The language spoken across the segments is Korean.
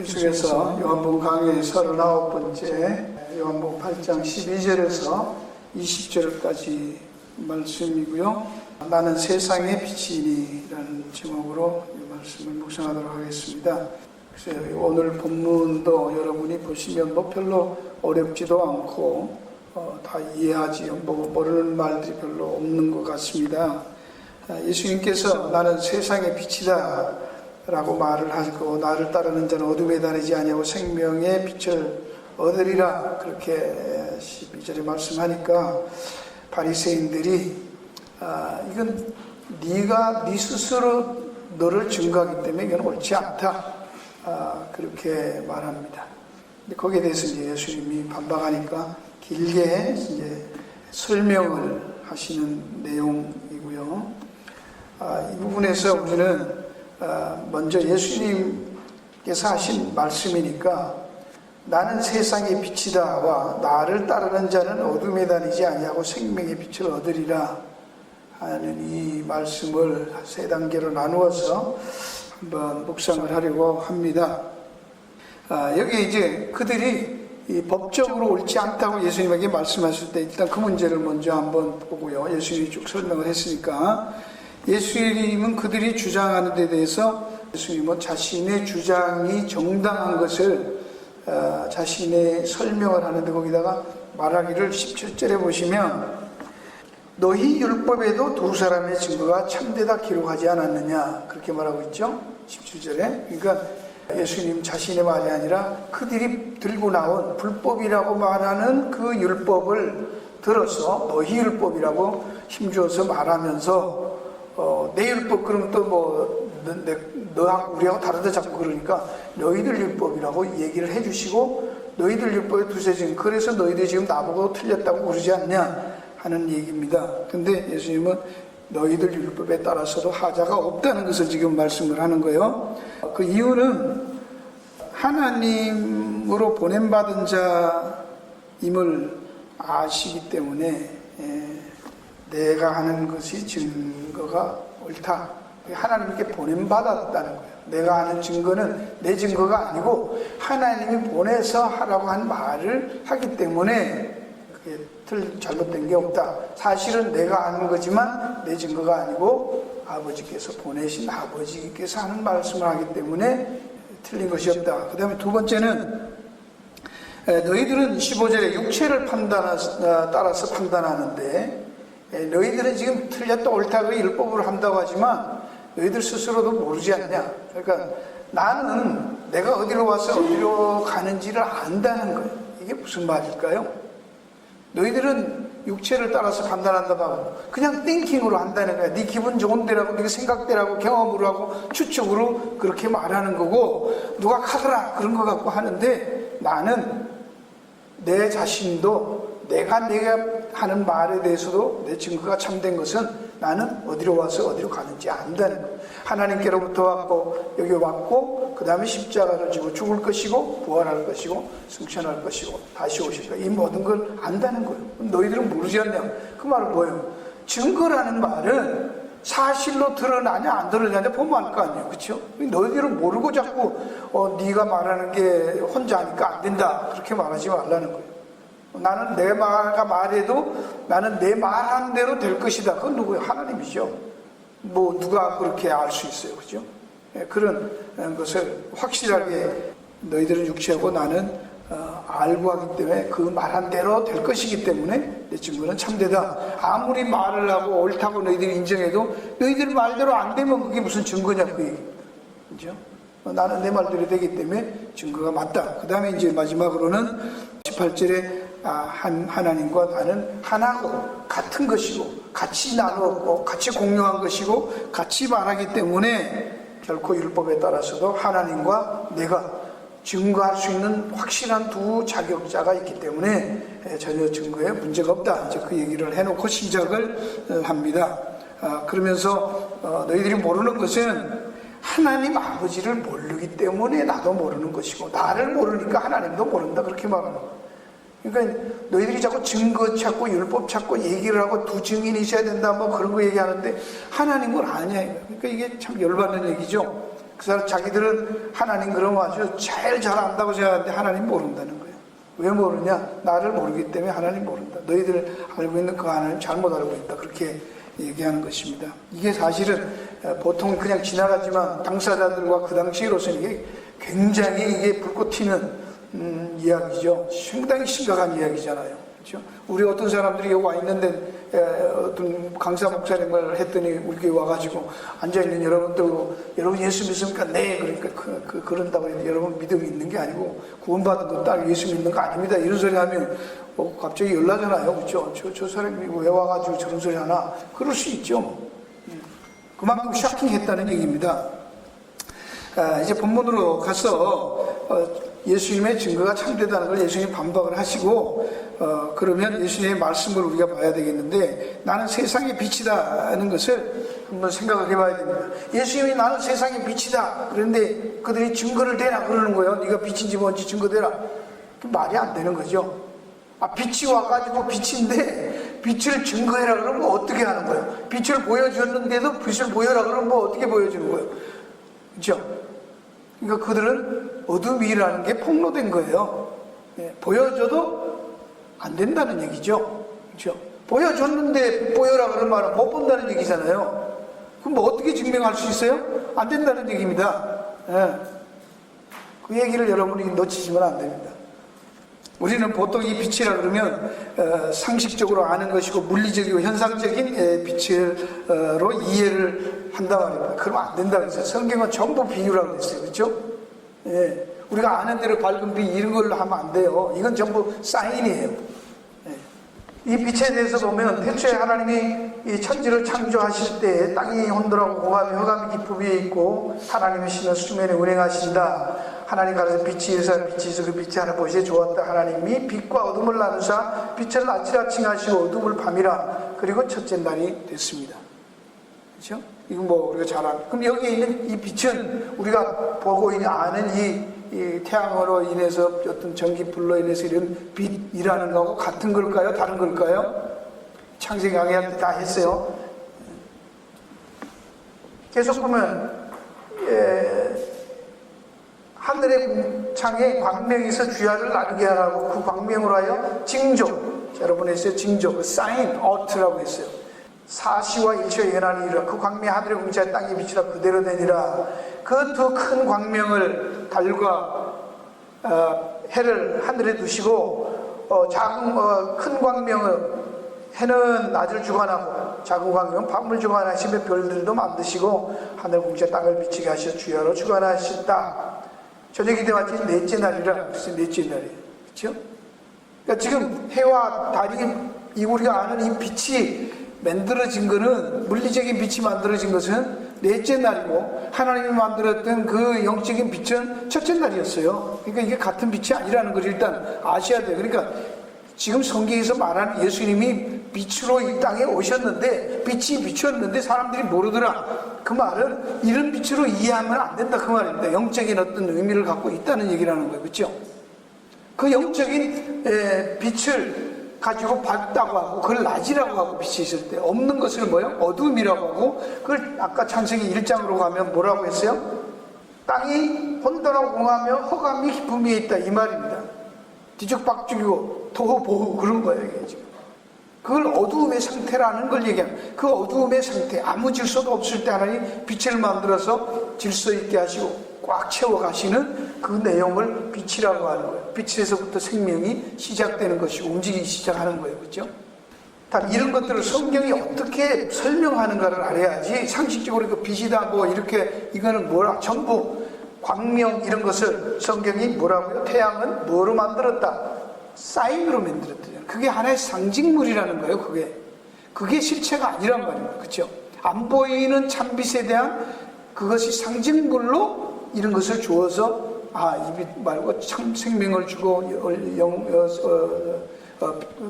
계속해서 요한복음 강의 39번째 요한복음 8장 12절에서 20절까지 말씀이고요. 나는 세상의 빛이니라는 제목으로 이 말씀을 묵상하도록 하겠습니다. 그래서 오늘 본문도 여러분이 보시면 별로 어렵지도 않고 다 이해하지 모르는 말들이 별로 없는 것 같습니다. 예수님께서 나는 세상의 빛이다 라고 말을 하시고 나를 따르는 자는 어둠에 다니지 아니하고 생명의 빛을 얻으리라 그렇게 12절에 말씀하니까 바리새인들이 이건 네가 네 스스로 너를 증거하기 때문에 이건 옳지 않다 그렇게 말합니다. 근데 거기에 대해서 이제 예수님이 반박하니까 길게 이제 설명을 하시는 내용이고요. 이 부분에서 우리는 먼저 예수님께서 하신 말씀이니까 나는 세상의 빛이다와 나를 따르는 자는 어둠에 다니지 아니하고 생명의 빛을 얻으리라 하는 이 말씀을 세 단계로 나누어서 한번 묵상을 하려고 합니다. 여기 이제 그들이 이 법적으로 옳지 않다고 예수님에게 말씀하실 때 일단 그 문제를 먼저 한번 보고요. 예수님이 쭉 설명을 했으니까 예수님은 그들이 주장하는 데 대해서 예수님은 자신의 주장이 정당한 것을 자신의 설명을 하는데 거기다가 말하기를 17절에 보시면 너희 율법에도 두 사람의 증거가 참되다 기록하지 않았느냐 그렇게 말하고 있죠. 17절에. 그러니까 예수님 자신의 말이 아니라 그들이 들고 나온 불법이라고 말하는 그 율법을 들어서 너희 율법이라고 힘주어서 말하면서 내 율법 그러면 또 너하고 우리하고 다르다 자꾸 그러니까 너희들 율법이라고 얘기를 해주시고 너희들 율법에 두세 증거 그래서 너희들이 지금 나보고 틀렸다고 그러지 않냐 하는 얘기입니다. 근데 예수님은 너희들 율법에 따라서도 하자가 없다는 것을 지금 말씀을 하는 거예요. 그 이유는 하나님으로 보냄받은 자임을 아시기 때문에 내가 하는 것이 증거가 옳다. 하나님께 보냄받았다는 거예요. 내가 하는 증거는 내 증거가 아니고 하나님이 보내서 하라고 한 말을 하기 때문에 그게 잘못된 게 없다. 사실은 내가 하는 거지만 내 증거가 아니고 아버지께서 보내신 아버지께서 하는 말씀을 하기 때문에 틀린 것이 없다. 그 다음에 두 번째는 너희들은 15절에 육체를 따라서 판단하는데 너희들은 지금 틀렸다 옳다고 율법으로 한다고 하지만 너희들 스스로도 모르지 않냐. 그러니까 나는 내가 어디로 와서 어디로 가는지를 안다는 거예요. 이게 무슨 말일까요? 너희들은 육체를 따라서 판단한다고 하고 그냥 띵킹으로 한다는 거야. 네 기분 좋은 데라고 네 생각대라고 경험으로 하고 추측으로 그렇게 말하는 거고 누가 카더라 그런 거 갖고 하는데 나는 내 자신도 내가 하는 말에 대해서도 내 증거가 참된 것은 나는 어디로 와서 어디로 가는지 안다는 거예요. 하나님께로부터 왔고 여기 왔고 그 다음에 십자가를 지고 죽을 것이고 부활할 것이고 승천할 것이고 다시 오실 거예요. 이 모든 걸 안다는 거예요. 너희들은 모르지 않냐. 그 말은 뭐예요? 증거라는 말은 사실로 드러나냐 안 드러나냐 보면 알 거 아니에요. 그렇죠? 너희들은 모르고 자꾸 네가 말하는 게 혼자 하니까 안 된다 그렇게 말하지 말라는 거예요. 나는 내 말가 말해도 나는 내 말한 대로 될 것이다. 그건 누구예요? 하나님이죠. 뭐 누가 그렇게 알 수 있어요. 그죠? 그런 것을 확실하게 너희들은 육체하고 나는 알고 하기 때문에 그 말한 대로 될 것이기 때문에 내 증거는 참되다. 아무리 말을 하고 옳다고 너희들이 인정해도 너희들 말대로 안 되면 그게 무슨 증거냐 그 얘기. 그죠? 나는 내 말대로 되기 때문에 증거가 맞다. 그 다음에 이제 마지막으로는 18절에 하나님과 나는 하나고 같은 것이고 같이 나누었고 같이 공유한 것이고 같이 말하기 때문에 결코 율법에 따라서도 하나님과 내가 증거할 수 있는 확실한 두 자격자가 있기 때문에 전혀 증거에 문제가 없다. 이제 그 얘기를 해놓고 시작을 합니다. 그러면서 너희들이 모르는 것은 하나님 아버지를 모르기 때문에 나도 모르는 것이고 나를 모르니까 하나님도 모른다 그렇게 말하는 거예요. 그러니까 너희들이 자꾸 증거 찾고 율법 찾고 얘기를 하고 두 증인이 있어야 된다 뭐 그런 거 얘기하는데 하나님은 아니야. 그러니까 이게 참 열받는 얘기죠. 그 사람 자기들은 하나님 그러면 아주 제일 잘 안다고 생각하는데 하나님 모른다는 거예요. 왜 모르냐? 나를 모르기 때문에 하나님 모른다. 너희들 알고 있는 그 하나님 잘못 알고 있다. 그렇게 얘기하는 것입니다. 이게 사실은 보통 그냥 지나가지만 당사자들과 그 당시로서는 이게 굉장히 이게 불꽃 튀는 이야기죠. 상당히 심각한 이야기잖아요. 그렇죠? 우리 어떤 사람들이 여기 와 있는데 어떤 강사 목사님을 했더니 우리 교회 와가지고 앉아있는 여러분들, 여러분 예수 믿습니까? 네. 그러니까 그런다고 해서 여러분 믿음이 있는 게 아니고 구원받은 거 딱 예수 믿는 거 아닙니다. 이런 소리 하면 갑자기 열나잖아요. 그렇죠? 저 사람이 왜 와가지고 저런 소리 하나? 그럴 수 있죠. 그만큼 쇼킹했다는 얘기입니다. 이제 본문으로 가서 예수님의 증거가 참되다는 걸 예수님이 반박을 하시고 그러면 예수님의 말씀을 우리가 봐야 되겠는데, 나는 세상의 빛이다는 것을 한번 생각을 해봐야 됩니다. 예수님이 나는 세상의 빛이다 그런데 그들이 증거를 대라 그러는 거예요. 네가 빛인지 뭔지 증거대라. 말이 안 되는 거죠. 빛이 와가지고 빛인데 빛을 증거해라 그러면 어떻게 하는 거예요? 빛을 보여줬는데도 빛을 보여라 그러면 뭐 어떻게 보여주는 거예요? 그렇죠? 그러니까 그들은 어둠이라는 게 폭로된 거예요. 보여줘도 안 된다는 얘기죠. 그렇죠? 보여줬는데 보여라 그런 말은 못 본다는 얘기잖아요. 그럼 뭐 어떻게 증명할 수 있어요? 안 된다는 얘기입니다. 그 얘기를 여러분이 놓치시면 안 됩니다. 우리는 보통 이 빛이라 그러면 상식적으로 아는 것이고 물리적이고 현상적인 빛으로 이해를 한단 말입니다. 그러면 안 된다고 했어요. 성경은 전부 비유라고 했어요. 그렇죠? 우리가 아는 대로 밝은 빛 이런 걸로 하면 안 돼요. 이건 전부 사인이에요. 이 빛에 대해서 보면 태초에 하나님이 이 천지를 창조하실 때 땅이 혼돈하고 공함이 흑암이 깊음 위에 있고 하나님의 신은 수면에 운행하신다. 하나님 가라사 빛이 있어서 빛이 있어 그 빛이 하나 보시에 좋았다. 하나님이 빛과 어둠을 나누사 빛을 낮이라 칭하시고 어둠을 밤이라. 그리고 첫째 날이 됐습니다. 그렇죠? 이건 뭐 우리가 잘 아는. 그럼 여기에 있는 이 빛은 우리가 보고 있는 아는 이 태양으로 인해서 어떤 전기불로 인해서 이런 빛이라는 거하고 같은 걸까요? 다른 걸까요? 창세기 강의할 때 다 했어요. 계속 보면 하늘의 창에 광명에서 주야를 나누게 하라고 그 광명으로 하여 징조, 여러분 했어요. 징조, 그 사인, 어트라고 했어요. 사시와 일치와 예언하는 이라 그 광명이 하늘의 공차에 땅의 빛이라 그대로 되니라. 그 두 큰 광명을 달과 해를 하늘에 두시고 작은 큰 광명은 해는 낮을 주관하고 작은 광명은 밤을 주관하시며 별들도 만드시고 하늘 공차에 땅을 비치게 하셔 주야로 주관하셨다. 저녁이 되마치 넷째 날이라. 그래서 넷째 날이에요. 그렇죠? 그러니까 지금 해와 달이 우리가 아는 이 빛이 만들어진 거는, 물리적인 빛이 만들어진 것은 넷째 날이고 하나님이 만들었던 그 영적인 빛은 첫째 날이었어요. 그러니까 이게 같은 빛이 아니라는 걸 일단 아셔야 돼요. 그러니까 지금 성경에서 말하는 예수님이 빛으로 이 땅에 오셨는데 빛이 비추었는데 사람들이 모르더라. 그 말은 이런 빛으로 이해하면 안 된다 그 말입니다. 영적인 어떤 의미를 갖고 있다는 얘기라는 거예요. 그렇죠? 그 영적인 빛을 가지고 밝다고 하고 그걸 낮이라고 하고 빛이 있을 때 없는 것을 뭐요? 어둠이라고 하고 그걸 아까 창세기 1장으로 가면 뭐라고 했어요? 땅이 혼돈하고 공하며 흑암이 깊음 위에 있다 이 말입니다. 뒤죽박죽이고 토호보호 그런 거예요 이게 지금. 그걸 어두움의 상태라는 걸 얘기합니다. 그 어두움의 상태, 아무 질서도 없을 때 하나님 빛을 만들어서 질서 있게 하시고 꽉 채워가시는 그 내용을 빛이라고 하는 거예요. 빛에서부터 생명이 시작되는 것이고 움직이기 시작하는 거예요. 그렇죠? 다 이런 것들을 성경이 어떻게 설명하는가를 알아야지 상식적으로 그 빛이다 뭐 이렇게 이거는 뭐라 전부 광명 이런 것을 성경이 뭐라고요? 태양은 뭐로 만들었다? 사인으로 만들었대요. 그게 하나의 상징물이라는 거예요. 그게 실체가 아니란 말입니다. 그렇죠? 안 보이는 참빛에 대한 그것이 상징물로 이런 것을 주어서 이 빛 말고 참 생명을 주고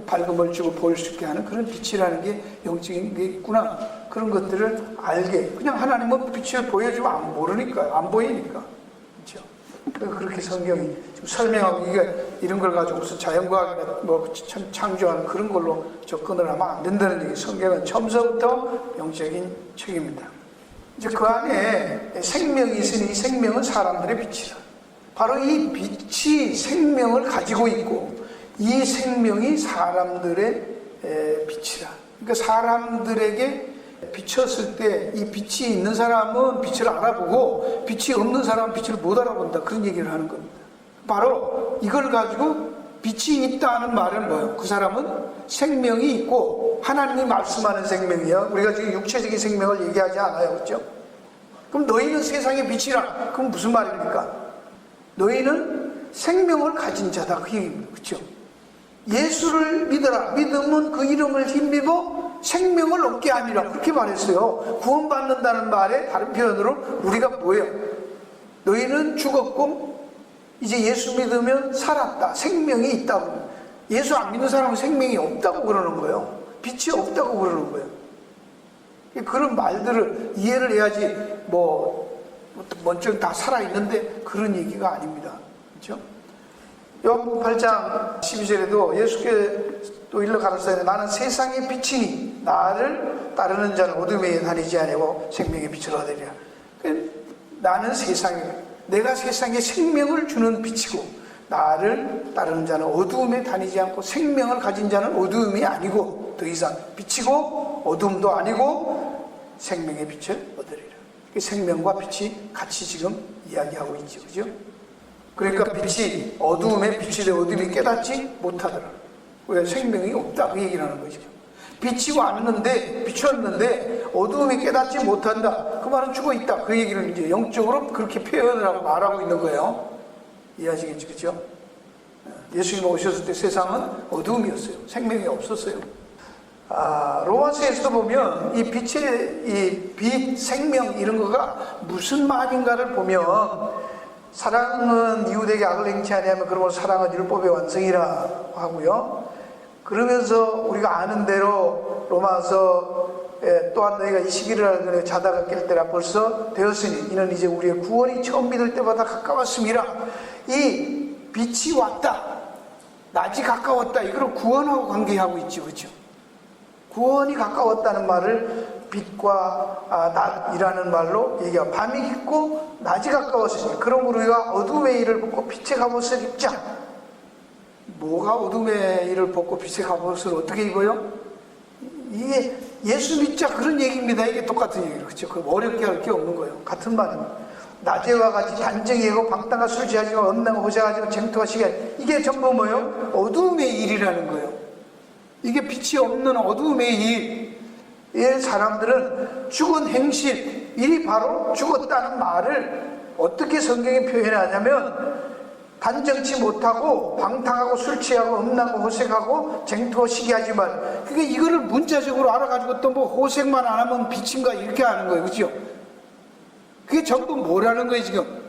밝음을 주고 보일 수 있게 하는 그런 빛이라는 게 영적인 게 있구나. 그런 것들을 알게. 그냥 하나님은 빛을 보여주면 안 모르니까요. 안 보이니까. 그렇죠? 그렇게 성경이 좀 설명하고 이런 걸 가지고 무슨 자연과학이나 뭐 창조하는 그런 걸로 접근을 하면 안 된다는 얘기. 성경은 처음서부터 영적인 책입니다. 이제 그 안에 생명이 있으니 이 생명은 사람들의 빛이라. 바로 이 빛이 생명을 가지고 있고 이 생명이 사람들의 빛이라. 그러니까 사람들에게 비쳤을 때 이 빛이 있는 사람은 빛을 알아보고 빛이 없는 사람은 빛을 못 알아본다. 그런 얘기를 하는 겁니다. 바로 이걸 가지고 빛이 있다는 말은 뭐예요? 그 사람은 생명이 있고 하나님이 말씀하는 생명이야. 우리가 지금 육체적인 생명을 얘기하지 않아요. 그렇죠? 그럼 너희는 세상의 빛이라. 그럼 무슨 말입니까? 너희는 생명을 가진 자다. 그 얘기입니다. 그렇죠? 예수를 믿어라. 믿으면 그 이름을 힘입어 생명을 얻게 하니라. 그렇게 말했어요. 구원받는다는 말에 다른 표현으로 우리가 뭐예요? 너희는 죽었고 이제 예수 믿으면 살았다. 생명이 있다고. 예수 안 믿는 사람은 생명이 없다고 그러는 거예요. 빛이 없다고 그러는 거예요. 그런 말들을 이해를 해야지 먼저 다 살아있는데 그런 얘기가 아닙니다. 그렇죠? 요한복음 8장 12절에도 예수께 또 일러 가르치되 나는 세상의 빛이니 나를 따르는 자는 어둠에 다니지 아니하고 생명의 빛을 얻으리라. 나는 내가 세상에 생명을 주는 빛이고 나를 따르는 자는 어두움에 다니지 않고 생명을 가진 자는 어두움이 아니고 더 이상 빛이고 어둠도 아니고 생명의 빛을 얻으리라. 생명과 빛이 같이 지금 이야기하고 있죠. 그죠? 그러니까 빛이 어두움에 빛이 되 어둠이 깨닫지 못하더라. 왜? 생명이 없다. 그 얘기를 하는 거죠. 빛이 왔는데 비추었는데 어두움이 깨닫지 못한다. 그 말은 죽어 있다. 그 얘기를 이제 영적으로 그렇게 표현을 하고 말하고 있는 거예요. 이해하시겠죠? 그렇죠? 예수님 오셨을 때 세상은 어두움이었어요. 생명이 없었어요. 로마서에서 보면 이 빛의 이 빛, 생명 이런 거가 무슨 말인가를 보면 사랑은 이웃에게 악을 행치 아니하면 그러므로 사랑은 율법의 완성이라 하고요. 그러면서 우리가 아는 대로 로마서 또한 너희가 이 시기를 알거니 자다가 깰 때라 벌써 되었으니 이는 이제 우리의 구원이 처음 믿을 때보다 가까웠음이라. 이 빛이 왔다, 낮이 가까웠다, 이걸 구원하고 관계하고 있죠. 그렇죠? 구원이 가까웠다는 말을 빛과 낮이라는 말로 얘기하고, 밤이 깊고 낮이 가까웠으니 그러므로 우리가 어둠의 일을 벗고 빛의 갑옷을 입자. 뭐가 어둠의 일을 벗고 빛의 갑옷을 어떻게 입어요? 이게 예수 믿자 그런 얘기입니다. 이게 똑같은 얘기예요. 그렇죠? 그 어렵게 할 게 없는 거예요. 같은 말입니다. 낮에와 같이 단정이고 방탕과 술 취하지고 언행과 호색하지고 쟁투와 시기, 이게 전부 뭐예요? 어둠의 일이라는 거예요. 이게 빛이 없는 어둠의 일. 이 사람들은 죽은 행실, 일이 바로 죽었다는 말을 어떻게 성경이 표현하냐면 단정치 못하고 방탕하고 술 취하고 음란하고 호색하고 쟁투하고 시기하지만, 그게 이거를 문자적으로 알아가지고 또 뭐 호색만 안 하면 빛인가 이렇게 하는 거예요. 그죠? 그게 전부 뭐라는 거예요. 지금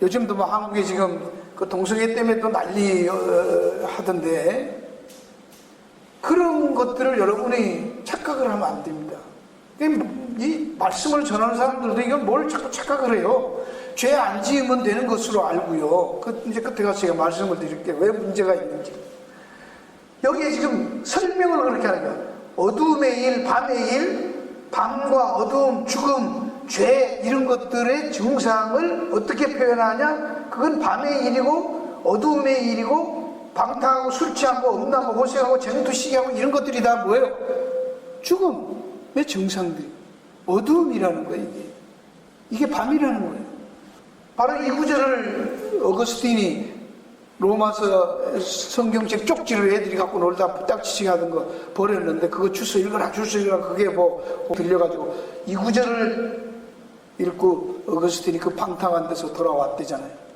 요즘도 뭐 한국에 지금 그 동성애 때문에 또 난리 하던데, 그런 것들을 여러분이 착각을 하면 안 됩니다. 이 말씀을 전하는 사람들도 이건 뭘 자꾸 착각을 해요. 죄 안 지으면 되는 것으로 알고요. 이제 끝에 가서 제가 말씀을 드릴게요. 왜 문제가 있는지. 여기에 지금 설명을 그렇게 하는 거예요. 어두움의 일, 밤의 일, 밤과 어두움, 죽음, 죄, 이런 것들의 증상을 어떻게 표현하냐? 그건 밤의 일이고 어두움의 일이고 방탕하고 술 취하고 음란하고 호색하고 쟁투시기하고 이런 것들이 다 뭐예요? 죽음의 증상들이 어두움이라는 거예요. 이게 밤이라는 거예요. 바로 이 구절을 어거스틴이 로마서 성경책 쪽지를 애들이 갖고 놀다 부딱지치게 하던 거 버렸는데, 그거 주워 읽어라 그게 뭐 들려가지고 이 구절을 읽고 어거스틴이 그 방탕한 데서 돌아왔대잖아요.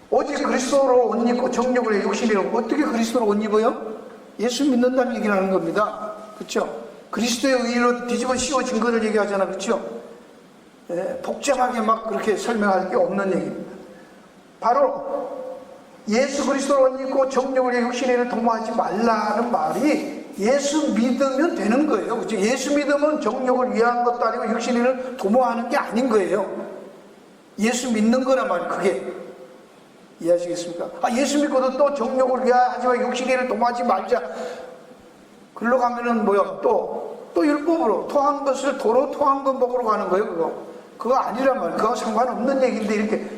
오직 그리스도로 옷 입고 정욕을 해 육신이라고. 어떻게 그리스도로 옷 입어요? 예수 믿는다는 얘기를 하는 겁니다. 그렇죠? 그리스도의 의로 뒤집어 씌워진 것을 얘기하잖아. 그렇죠? 복잡하게 막 그렇게 설명할 게 없는 얘기입니다. 바로 예수 그리스도로 옷 입고 정욕을 해 육신을 도모하지 말라는 말이 예수 믿으면 되는 거예요. 그렇죠? 예수 믿으면 정욕을 위한 것도 아니고 육신을 도모하는 게 아닌 거예요. 예수 믿는 거란 말이에요. 그게 이해하시겠습니까? 예수 믿고도 또 정욕을 위하지만 육신을 도모하지 말자. 글로 가면은 뭐야? 또 율법으로 토한 것을 도로 토한 것 먹으러 가는 거예요. 그거 그거 아니란 말이에요. 그거 상관없는 얘기인데 이렇게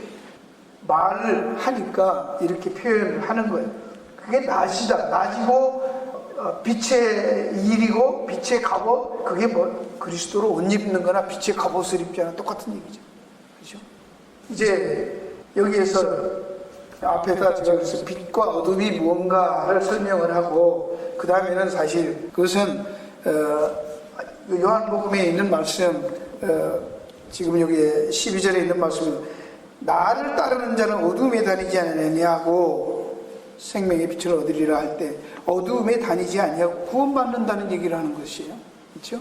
말을 하니까 이렇게 표현을 하는 거예요. 그게 낮이다. 낮이고 빛의 일이고 빛의 갑옷, 그게 뭐 그리스도로 옷 입는 거나 빛의 갑옷을 입자나 똑같은 얘기죠. 그렇죠? 이제 여기에서 앞에다 제가 그래서 빛과 어둠이 무언가를 설명을 하고 그 다음에는 사실 그것은 요한복음에 있는 말씀, 지금 여기 12절에 있는 말씀은 나를 따르는 자는 어둠에 다니지 않느냐고 생명의 빛을 얻으리라 할 때 어둠에 다니지 아니하고 구원받는다는 얘기를 하는 것이에요. 그렇죠?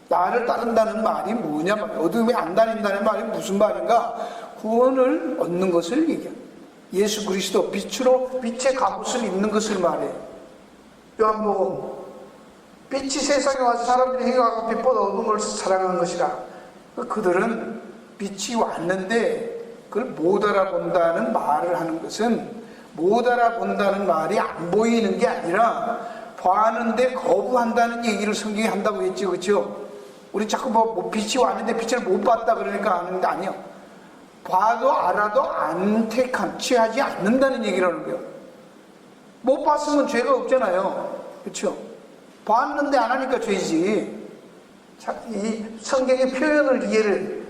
나를 따른다는 말이 뭐냐 말이에요. 어둠에 안 다닌다는 말이 무슨 말인가? 구원을 얻는 것을 얘기합니다. 예수 그리스도 빛으로 빛의 갑옷을 입는 것을 말해요. 요한복음 빛이 세상에 와서 사람들이 행하고 빛보다 어둠을 사랑한 것이라. 그들은 빛이 왔는데 그걸 못 알아본다는 말을 하는 것은 못 알아본다는 말이 안 보이는 게 아니라 봐는데 거부한다는 얘기를 성경이 한다고 했죠. 그렇죠? 우리 자꾸 뭐 빛이 왔는데 빛을 못 봤다 그러니까 아는 게 아니야. 봐도 알아도 안 택한, 취하지 않는다는 얘기를 하는 거예요. 못 봤으면 죄가 없잖아요. 그렇죠? 봤는데 안 하니까 죄지. 자, 이 성경의 표현을 이해를,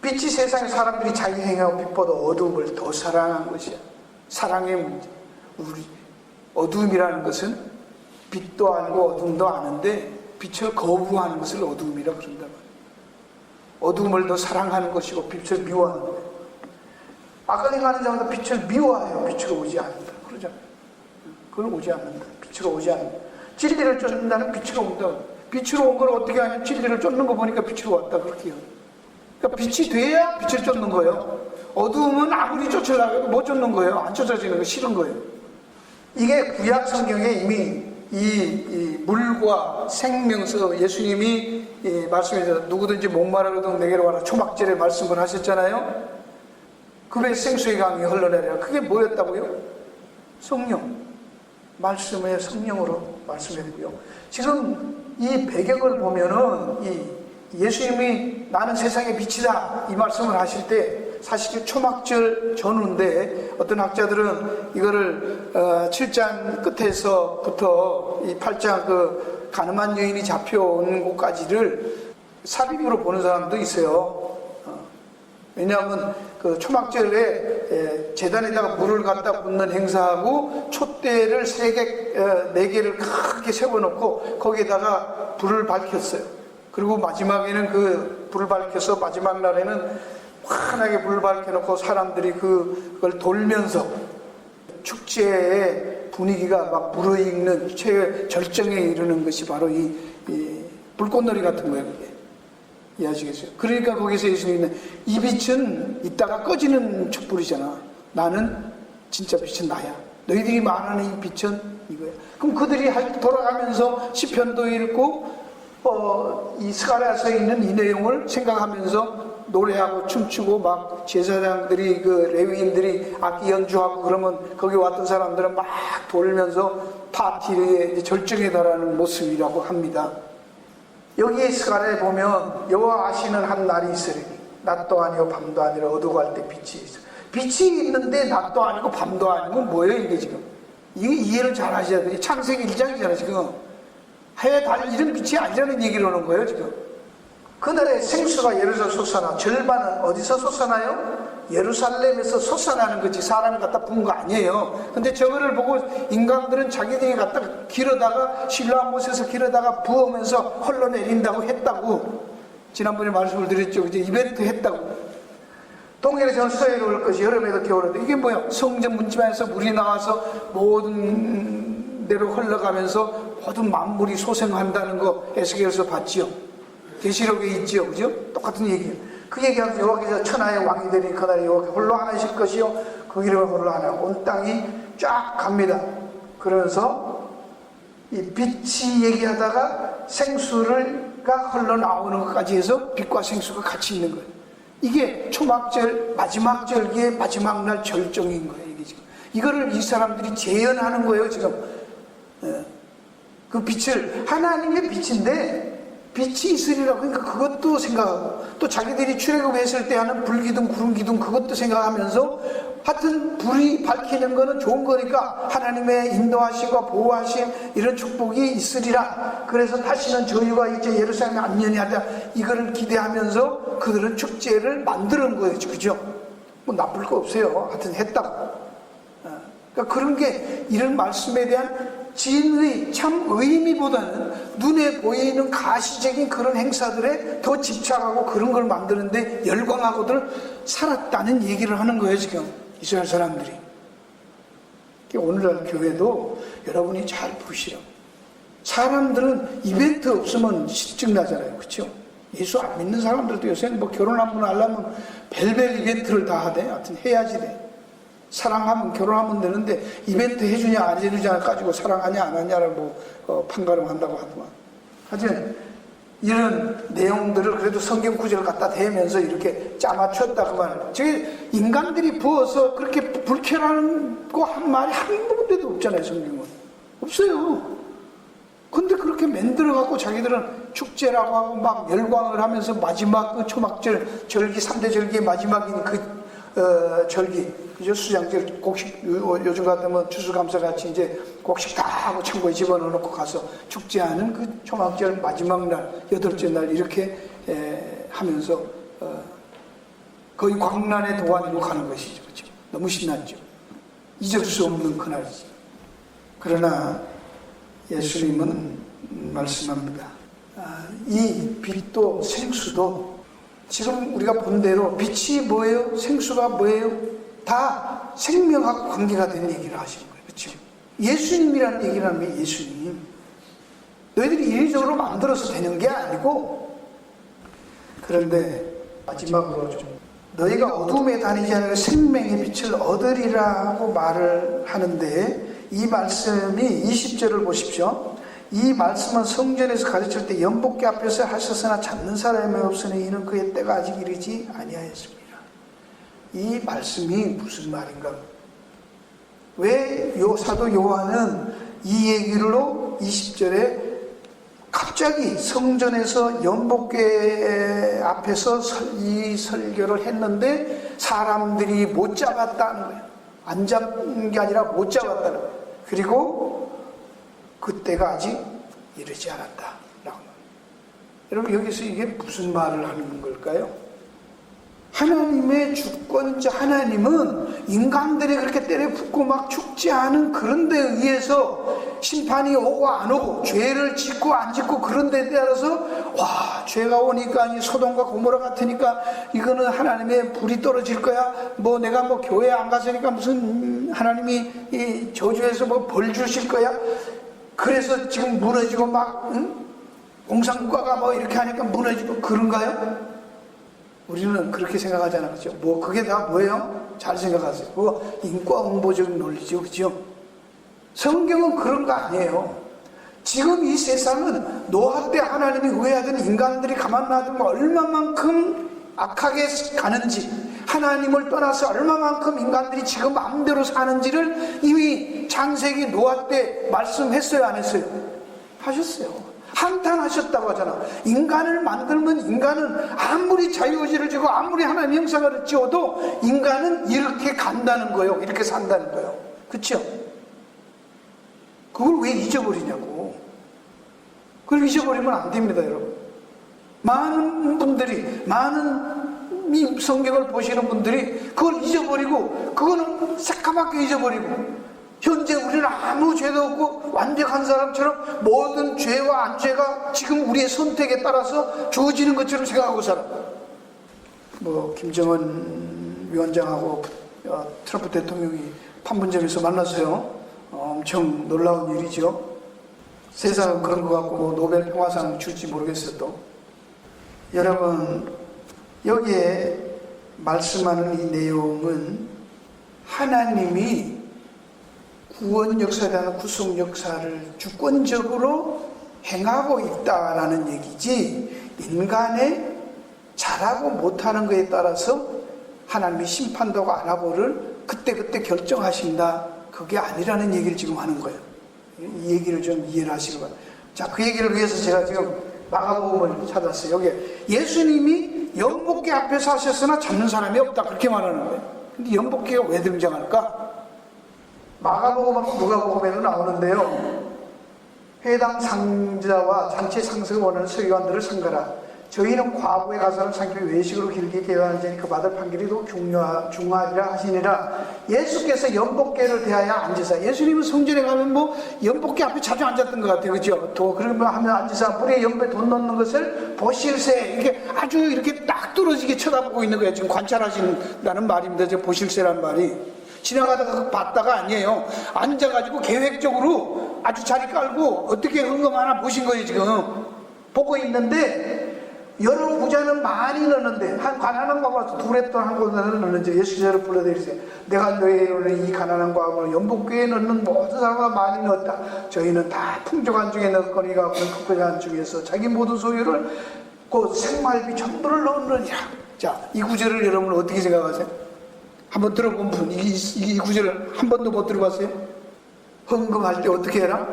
빛이 세상의 사람들이 자기 행하고 빛보다 어둠을 더 사랑한 것이야. 사랑의 문제. 우리 어둠이라는 것은 빛도 알고 어둠도 아는데 빛을 거부하는 것을 어둠이라고 그런단 말이에요. 어둠을 더 사랑하는 것이고 빛을 미워하는 거예요. 아까 행하는 자마다 빛을 미워해요. 빛으로 오지 않는다. 그러잖아요. 그건 오지 않는다. 빛으로 오지 않는다. 진리를 쫓는다는 빛으로 온다. 빛으로 온 걸 어떻게 하냐면 진리를 쫓는 거 보니까 빛으로 왔다. 그렇게 해요. 그러니까 빛이 돼야 빛을 쫓는 거예요. 어두움은 아무리 쫓으려고 해도 못 쫓는 거예요. 안 쫓아지는 거 싫은 거예요. 이게 구약 성경에 이미 이 물과 생명서 예수님이 말씀해서 누구든지 목마르거든 내게로 와라 초막절에 말씀을 하셨잖아요. 그의 생수의 강이 흘러내리라. 그게 뭐였다고요? 성령. 말씀의 성령으로 말씀했고요. 지금 이 배경을 보면은 이 예수님이 나는 세상의 빛이다 이 말씀을 하실 때 사실 초막절 전후인데 어떤 학자들은 이거를 7장 끝에서부터 이 8장 그 가늠한 여인이 잡혀온 곳까지를 삽입으로 보는 사람도 있어요. 왜냐하면 그 초막절에 제단에다가 물을 갖다 붓는 행사하고 촛대를 4개를 크게 세워놓고 거기에다가 불을 밝혔어요. 그리고 마지막에는 그 불을 밝혀서 마지막 날에는 환하게 불을 밝혀놓고 사람들이 그걸 돌면서 축제의 분위기가 막 무르익는 절정에 이르는 것이 바로 이 불꽃놀이 같은 거예요. 그게. 이해하시겠어요? 그러니까 거기서 예수님은 이 빛은 이따가 꺼지는 촛불이잖아. 나는 진짜 빛은 나야. 너희들이 말하는 이 빛은 이거야. 그럼 그들이 돌아가면서 시편도 읽고 이 스가랴서에 있는 이 내용을 생각하면서 노래하고 춤추고 막 제사장들이 그 레위인들이 악기 연주하고 그러면 거기 왔던 사람들은 막 돌면서 파티의 절정에 달하는 모습이라고 합니다. 여기에 스가랴에 보면 여호와 아시는 한 날이 있으리니 낮도 아니고 밤도 아니라 어두고 할 때 빛이 있어. 빛이 있는데 낮도 아니고 밤도 아니고 뭐예요 이게 지금? 이게 이해를 잘 하셔야 돼요. 창세기 1장이잖아요 지금. 해에 달 이런 빛이 아니라는 얘기를 하는 거예요 지금. 그날에 생수가 예루살렘 솟아나. 절반은 어디서 솟아나요? 예루살렘에서 솟아나는 거지 사람이 갖다 부은 거 아니에요. 근데 저거를 보고 인간들은 자기들이 갖다 길어다가 신라 못에서 길어다가 부으면서 흘러내린다고 했다고 지난번에 말씀을 드렸죠. 이제 이벤트 했다고. 동해에서 서해로 올 것이 여름에도 겨울에도. 이게 뭐야? 성전 문지방에서 물이 나와서 모든 데로 흘러가면서 모든 만물이 소생한다는 거 에스겔에서 봤지요. 계시록에 있지요. 그죠? 똑같은 얘기예요. 그 얘기하면서 여호와께서 천하의 왕이 되니 그날에 여호와께 홀로 하나실 것이요 그 이름을 홀로 하나 온 땅이 쫙 갑니다. 그러면서 이 빛이 얘기하다가 생수가 흘러나오는 것까지 해서 빛과 생수가 같이 있는 거예요. 이게 초막절 마지막 절기의 마지막 날 절정인 거예요. 이게 지금 이거를 이 사람들이 재현하는 거예요. 지금 그 빛을 하나님의 빛인데 빛이 있으리라. 그러니까 그것도 생각하고, 또 자기들이 출애굽했을 때 하는 불기둥, 구름기둥 그것도 생각하면서, 하여튼 불이 밝히는 거는 좋은 거니까 하나님의 인도하심과 보호하심 이런 축복이 있으리라. 그래서 다시는 저희와 이제 예루살렘에 안전히 하자, 이거를 기대하면서 그들은 축제를 만드는 거예요. 그죠? 뭐 나쁠 거 없어요. 하여튼 했다고. 그러니까 그런 게, 이런 말씀에 대한 진의, 참 의미보다는 눈에 보이는 가시적인 그런 행사들에 더 집착하고 그런 걸 만드는데 열광하고들 살았다는 얘기를 하는 거예요, 지금 이스라엘 사람들이. 오늘날 교회도 여러분이 잘 보시라고. 사람들은 이벤트 없으면 실증나잖아요, 그렇죠? 예수 안 믿는 사람들도 요새는 뭐 결혼 한 번 하려면 별별 이벤트를 다 하대. 하여튼 해야지 돼. 사랑하면 결혼하면 되는데 이벤트 해주냐 안 해주냐 가지고 사랑하냐 안 하냐를 판가름 한다고 하더만. 하여튼 이런 내용들을 그래도 성경 구절을 갖다 대면서 이렇게 짜맞췄다 그 말이에요. 저게 인간들이 부어서 그렇게 불쾌한 거 한 말이 한 군데도 없잖아요. 성경은 없어요. 근데 그렇게 만들어갖고 자기들은 축제라고 하고 막 열광을 하면서 마지막 그 초막절 절기 3대 절기의 마지막인 그 절기, 그죠? 수장절, 곡식, 요즘 같으면 추수감사 같이 이제 곡식 다 하고 창고에 집어넣고 가서 축제하는 그 초막절 마지막 날, 8째 날 이렇게 하면서 거의 광란의 도안으로 가는 것이죠. 그렇죠? 너무 신났죠. 잊을 수 없는 그날이죠. 그러나 예수님은 말씀합니다. 이 빛도 생수도 지금 우리가 본 대로 빛이 뭐예요? 생수가 뭐예요? 다 생명하고 관계가 된 얘기를 하시는 거예요. 그렇죠? 예수님이라는 얘기를 하면 예수님. 너희들이 인위적으로 만들어서 되는 게 아니고, 그런데 마지막으로 좀 너희가 어둠에 다니지 않으면 생명의 빛을 얻으리라고 말을 하는데, 이 말씀이 20절을 보십시오. 이 말씀은 성전에서 가르칠 때 연복계 앞에서 하셨으나 찾는 사람이 없으니 이는 그의 때가 아직 이르지 아니하였습니다. 이 말씀이 무슨 말인가? 왜 사도 요한은 이 얘기로 20절에 갑자기 성전에서 연복계 앞에서 이 설교를 했는데 사람들이 못 잡았다는 거예요. 안 잡은 게 아니라 못 잡았다는 거예요. 그리고 그때가 아직 이르지 않았다. 여러분, 여기서 이게 무슨 말을 하는 걸까요? 하나님의 주권자 하나님은 인간들이 그렇게 때려 붓고 막 축제하는 그런 데에 의해서 심판이 오고 안 오고, 죄를 짓고 안 짓고 그런 데에 따라서, 와, 죄가 오니까 이 소돔과 고모라 같으니까 이거는 하나님의 불이 떨어질 거야. 뭐 내가 뭐 교회 안 갔으니까 무슨 하나님이 이 저주해서 뭐 벌 주실 거야. 그래서 지금 무너지고 막 공산국가가 뭐 이렇게 하니까 무너지고 그런가요? 우리는 그렇게 생각하잖아요. 그렇죠? 뭐 그게 다 뭐예요? 잘 생각하세요. 그거 인과응보적인 논리죠. 그렇죠? 성경은 그런 거 아니에요. 지금 이 세상은 노아 때 하나님이 우애하던 인간들이 가만 놔두면 얼마만큼 악하게 가는지, 하나님을 떠나서 얼마만큼 인간들이 지금 마음대로 사는지를 이미 창세기 노아 때 말씀했어요, 안 했어요? 하셨어요. 한탄하셨다고 하잖아. 인간을 만들면 인간은 아무리 자유의지를 지고 아무리 하나님 형상을 지어도 인간은 이렇게 간다는 거예요. 이렇게 산다는 거예요. 그렇죠? 그걸 왜 잊어버리냐고. 그걸 잊어버리면 안 됩니다, 여러분. 많은 분들이, 많은 이 성경을 보시는 분들이 그걸 잊어버리고, 그거는 새까맣게 잊어버리고, 현재 우리는 아무 죄도 없고 완벽한 사람처럼 모든 죄와 안 죄가 지금 우리의 선택에 따라서 주어지는 것처럼 생각하고 살아. 뭐 김정은 위원장하고 트럼프 대통령이 판문점에서 만났어요. 엄청 놀라운 일이죠. 세상은 그런 것 같고 뭐 노벨 평화상 줄지 모르겠어요. 또 여러분, 여기에 말씀하는 이 내용은 하나님이 구원 역사라는 구속 역사를 주권적으로 행하고 있다라는 얘기지, 인간의 잘하고 못하는 것에 따라서 하나님이 심판도 하고 안 하고를 그때그때 결정하신다, 그게 아니라는 얘기를 지금 하는 거예요. 이 얘기를 좀 이해를 하시기 바랍니다. 자, 그 얘기를 위해서 제가 지금 마가복음을 찾았어요. 여기 예수님이 연복계 앞에서 하셨으나 잡는 사람이 없다 그렇게 말하는 거예요. 근데 연복계가 왜 등장할까? 마가복음, 누가복음에도 나오는데요. 회당 상자와 잔치 상석을 원하는 서기관들을 삼가라. 저희는 과부의 가사를 삼키며 외식으로 길게 계획하는 자니 그 받을 판결이 더욱 중하리라 하시니라. 예수께서 연복계를 대하여 앉으사. 예수님은 성전에 가면 뭐 연복계 앞에 자주 앉았던 것 같아요. 그죠? 또 그러면 하면 앉으사 뿌리에 연배에 돈 넣는 것을 보실세. 이렇게 아주 이렇게 딱 뚫어지게 쳐다보고 있는 거예요. 지금 관찰하신다는 말입니다. 저 보실세란 말이. 지나가다가 봤다가 아니에요. 앉아가지고 계획적으로 아주 자리 깔고 어떻게 흥금하나 보신 거예요. 지금 보고 있는데 여러 부자는 많이 넣는데 한 가난한 과부가 두레돈 한 곳을 넣는지 예수께서 불러드리세요. 내가 너희에 이르는 이 가난한 과부를 연복궤에 넣는 모든 사람보다 많이 넣었다. 저희는 다 풍족한 중에 넣었거니가 풍족한 중에서 자기 모든 소유를 곧 생활비 전부를 넣느니라. 자, 이 구절을 여러분 어떻게 생각하세요? 한번 들어본 분, 이 구절을 한 번도 못 들어봤어요? 헌금할 때 어떻게 해라?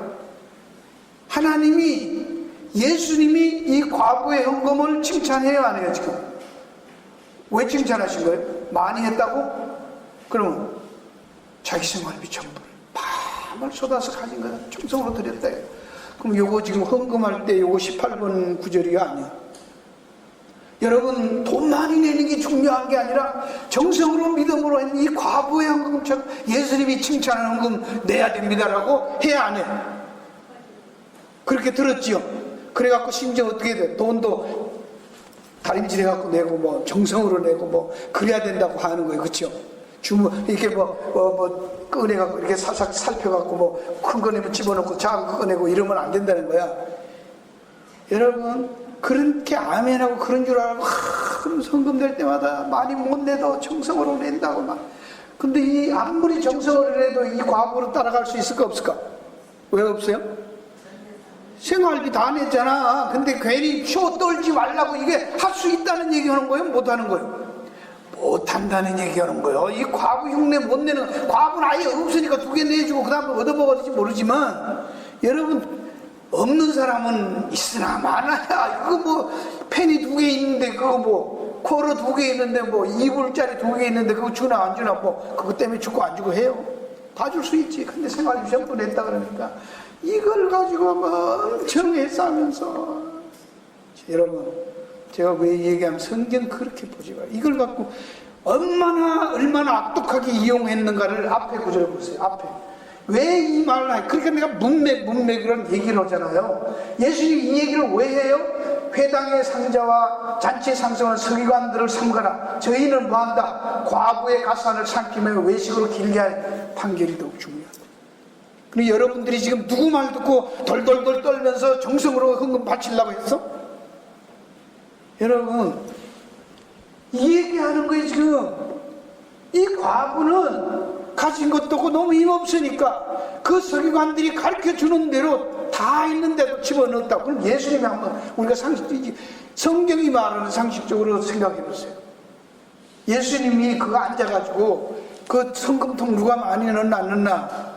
하나님이 예수님이 이 과부의 헌금을 칭찬해요, 안 해요, 지금? 왜 칭찬하신 거예요? 많이 했다고? 그러면 자기 생활비 전부를 밤을 쏟아서 가진 거야. 정성으로 드렸다. 그럼 요거 지금 헌금할 때 요거 18번 구절이가 아니에요. 여러분, 돈 많이 내는 게 중요한 게 아니라 정성으로 믿음으로 했는 이 과부의 헌금처럼 예수님이 칭찬하는 헌금 내야 됩니다라고 해야 안 해요? 그렇게 들었지요? 그래갖고 심지어 어떻게 돼? 돈도 다림질해갖고 내고 뭐 정성으로 내고 뭐 그래야 된다고 하는 거예요. 그렇죠? 이렇게 꺼내갖고 이렇게 살짝 살펴갖고 뭐 큰 거 내면 집어넣고 작은 거 꺼내고 이러면 안 된다는 거야. 여러분, 그렇게 아멘하고 그런 줄 알고 그럼 성금 될 때마다 많이 못 내도 정성으로 낸다고 막. 근데 이 아무리 정성으로 내도 이 과부로 따라갈 수 있을까 없을까? 왜 없어요? 생활비 다 냈잖아. 근데 괜히 쇼 떨지 말라고 이게 할 수 있다는 얘기하는 거예요? 못하는 거예요? 못한다는 얘기하는 거예요. 이 과부 흉내 못 내는, 과부는 아예 없으니까 2개 내주고 그 다음에 얻어먹었을지 모르지만, 여러분, 없는 사람은 있으나 많아야. 그거 뭐 펜이 2개 있는데 그거 뭐 쿼러 2개 있는데 뭐 이불짜리 2개 있는데 그거 주나 안 주나 뭐 그거 때문에 주고 안 주고 해요. 다 줄 수 있지. 근데 생활비 전부 냈다 그러니까 이걸 가지고 뭐 엄청 애싸면서. 여러분, 제가 왜 얘기하면 성경 그렇게 보지 마요. 이걸 갖고 얼마나 악독하게 이용했는가를 앞에 구절 보세요. 앞에 왜 이 말을 해? 그러니까 내가 문맥이라는 얘기를 하잖아요. 예수님이 이 얘기를 왜 해요? 회당의 상자와 잔치의 상승한 서기관들을 삼가라. 저희는 뭐한다? 과부의 가산을 삼키며 외식으로 길게 할 판결이 더욱 중요하다. 근데 여러분들이 지금 누구 말 듣고 덜덜덜 떨면서 정성으로 헌금 바치려고 했어? 여러분, 이 얘기하는 거예요. 지금 이 과부는 가진 것도 없고 너무 힘없으니까 그 서기관들이 가르쳐주는 대로 다 있는데도 집어넣었다. 그럼 예수님이 한번 우리가 성경이 말하는 상식적으로 생각해 보세요. 예수님이 그거 앉아가지고 그 헌금통 누가 많이 넣나 안 넣나,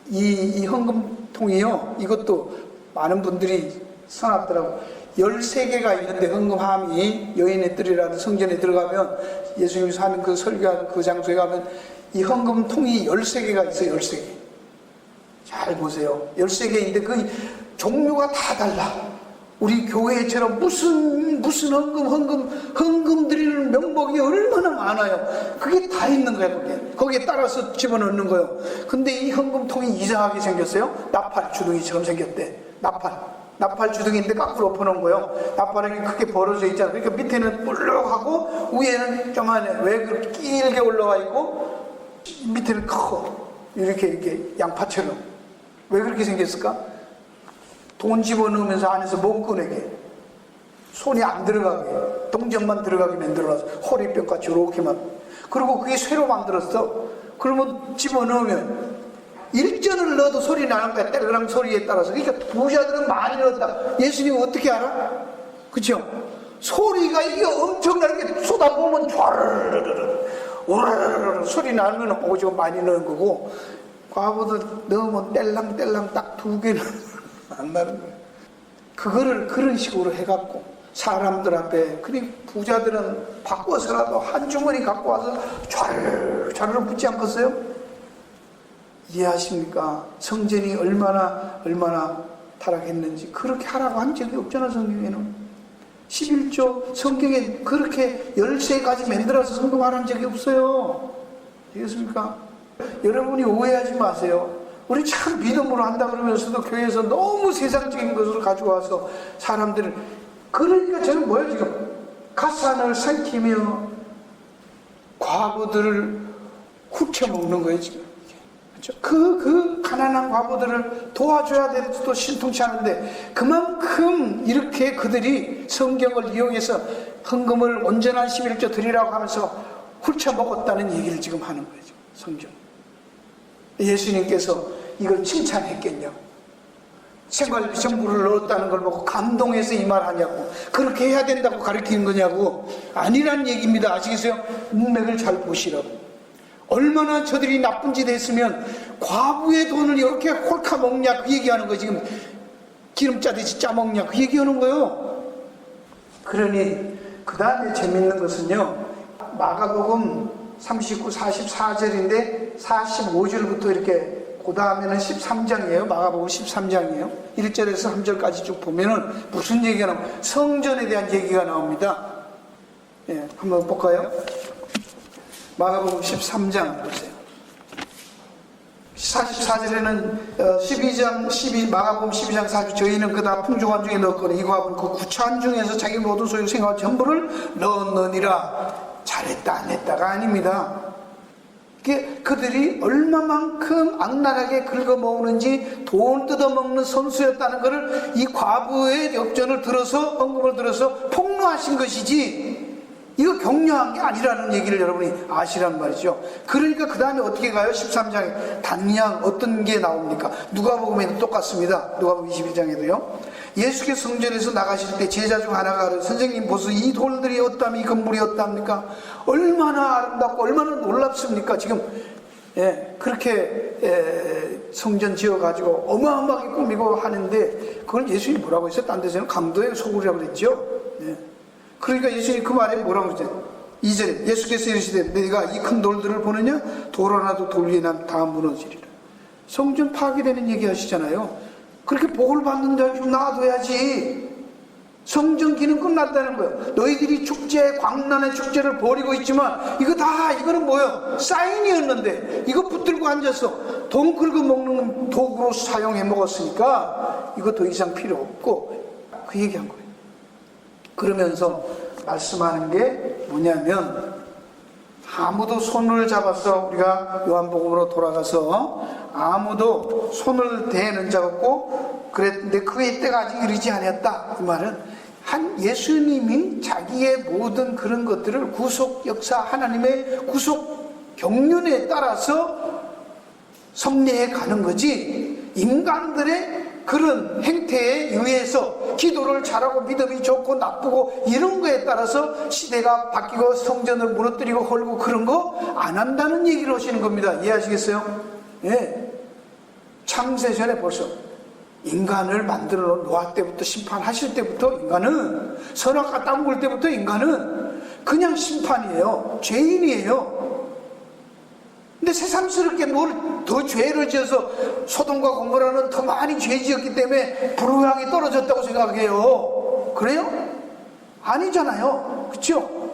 이 헌금통이요, 이것도 많은 분들이 써놨더라고. 13개가 있는데 헌금함이 여인의 뜰이라는 성전에 들어가면, 예수님이 사는 그 설교하는 그 장소에 가면 이 헌금통이 13개가 있어요. 13개. 잘 보세요. 13개인데 그 종류가 다 달라. 우리 교회처럼 무슨 헌금 드리는 명목이 얼마나 많아요. 그게 다 있는 거야. 거기에 따라서 집어넣는 거예요. 근데 이 헌금통이 이상하게 생겼어요. 나팔 주둥이처럼 생겼대. 나팔 주둥이인데 거꾸로 엎어놓은 거예요. 나팔이 크게 벌어져 있잖아요. 그러니까 밑에는 볼록하고 위에는 조만해. 왜 그렇게 길게 올라와 있고 밑에는 커. 이렇게 양파처럼. 왜 그렇게 생겼을까? 돈 집어넣으면서 안에서 못 꺼내게, 손이 안 들어가게, 동전만 들어가게 만들어놔서 호리병같이 이렇게만. 그리고 그게 쇠로 만들었어. 그러면 집어넣으면 일전을 넣어도 소리 나는 거야. 때르랑 소리에 따라서. 그러니까 부자들은 많이 넣었다. 예수님은 어떻게 알아? 그쵸? 소리가 이게 엄청나게 쏟아보면 좌르르르르 우르르르 소리 나면 오죽 많이 넣은 거고, 과부도 넣으면 뗄랑뗄랑 딱 2개는 안 나는 거예요. 그거를 그런 식으로 해갖고 사람들 앞에, 그리 부자들은 바꿔서라도 한 주머니 갖고 와서 좌르르 붙지 않겠어요? 이해하십니까? 성전이 얼마나 타락했는지. 그렇게 하라고 한 적이 없잖아, 성경에는. 11조 성경에 그렇게 13가지 만들어서 성공하라는 적이 없어요. 되겠습니까? 여러분이 오해하지 마세요. 우리 참 믿음으로 한다 그러면서도 교회에서 너무 세상적인 것을 가지고 와서 사람들을, 그러니까 저는 뭐예요 지금? 가산을 삼키며 과부들을 훑혀먹는 거예요 지금. 그렇죠? 그 가난한 과부들을 도와줘야 돼도 신통치 않은데, 그만큼 이렇게 그들이 성경을 이용해서 헌금을 온전한 11조 드리라고 하면서 훑혀먹었다는 얘기를 지금 하는 거예요 지금, 성경. 예수님께서 이걸 칭찬했겠냐고. 생활비 정부를 넣었다는 걸 보고 감동해서 이 말 하냐고. 그렇게 해야 된다고 가르치는 거냐고. 아니란 얘기입니다. 아시겠어요? 문맥을 잘 보시라고. 얼마나 저들이 나쁜 짓 했으면 과부의 돈을 이렇게 홀카 먹냐 그 얘기하는 거. 지금 기름 짜듯이 짜먹냐 그 얘기하는 거예요. 그러니 그 다음에 재밌는 것은요, 마가복음 39, 44절인데 45절부터 이렇게, 그 다음에는 13장이에요. 마가복음 13장이에요. 1절에서 3절까지 쭉 보면은 무슨 얘기가 나옵니까? 성전에 대한 얘기가 나옵니다. 예, 한번 볼까요? 마가복음 13장 보세요. 44절에는 마가복음 12장 40, 저희는 그다 풍족한 중에 넣었거니 이거하고는 그 구차한 중에서 자기 모든 소유 생활 전부를 넣었느니라. 잘했다 안 했다가 아닙니다. 그들이 얼마만큼 악랄하게 긁어모으는지 돈 뜯어먹는 선수였다는 것을 이 과부의 역전을 들어서, 헌금을 들어서 폭로하신 것이지, 이거 격려한 게 아니라는 얘기를 여러분이 아시란 말이죠. 그러니까 그 다음에 어떻게 가요? 13장에 단양 어떤 게 나옵니까? 누가복음에도 똑같습니다. 누가복음 21장에도요. 예수께서 성전에서 나가실 때 제자 중 하나가 가르쳐, 선생님 보소, 이 돌들이 어떠함 이 건물이 어떠합니까? 얼마나 아름답고 얼마나 놀랍습니까? 지금 그렇게 성전 지어가지고 어마어마하게 꾸미고 하는데, 그걸 예수님이 뭐라고 했어요? 딴 데서는 감도의 소굴이라고 그랬죠. 그러니까 예수님이 그 말에 뭐라고 그랬어요? 2절에 예수께서 이르시되 내가 이 큰 돌들을 보느냐? 돌 하나도 돌 위에 난 다 무너지리라. 성전 파괴되는 얘기 하시잖아요. 그렇게 복을 받는 자 좀 놔둬야지. 성전 기능 끝났다는 거예요. 너희들이 축제, 광란의 축제를 벌이고 있지만 이거는 뭐예요? 사인이었는데 이거 붙들고 앉아서 돈 긁어 먹는 도구로 사용해 먹었으니까 이거 더 이상 필요 없고, 그 얘기한 거예요. 그러면서 말씀하는 게 뭐냐면, 아무도 손을 잡아서, 우리가 요한복음으로 돌아가서 아무도 손을 대는 자 없고 그랬는데 그의 때가 아직 이르지 않았다. 이 말은 예수님이 자기의 모든 그런 것들을 구속 역사, 하나님의 구속 경륜에 따라서 섭리해 가는 거지, 인간들의 그런 행태에 의해서 기도를 잘하고 믿음이 좋고 나쁘고 이런 거에 따라서 시대가 바뀌고 성전을 무너뜨리고 헐고 그런 거 안 한다는 얘기를 하시는 겁니다. 이해하시겠어요? 예. 창세전에 벌써 인간을 만들어 놓을 때부터, 심판하실 때부터 인간은, 선악과 땅굴 때부터 인간은 그냥 심판이에요. 죄인이에요. 근데 새삼스럽게 뭘 더 죄를 지어서 소돔과 고모라는 더 많이 죄 지었기 때문에 불우향이 떨어졌다고 생각해요. 그래요? 아니잖아요. 그렇죠?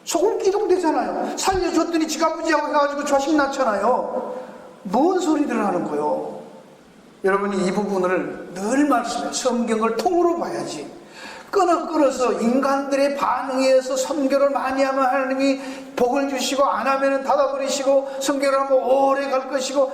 소금 기둥되잖아요. 살려줬더니 지가 부지하고 해가지고 좌식 낳잖아요. 뭔 소리들을 하는 거예요? 여러분이 이 부분을 늘 말씀해요. 성경을 통으로 봐야지. 끊어서 인간들의 반응에 의해서 선교를 많이 하면 하나님이 복을 주시고, 안 하면 닫아버리시고, 선교를 하면 오래 갈 것이고,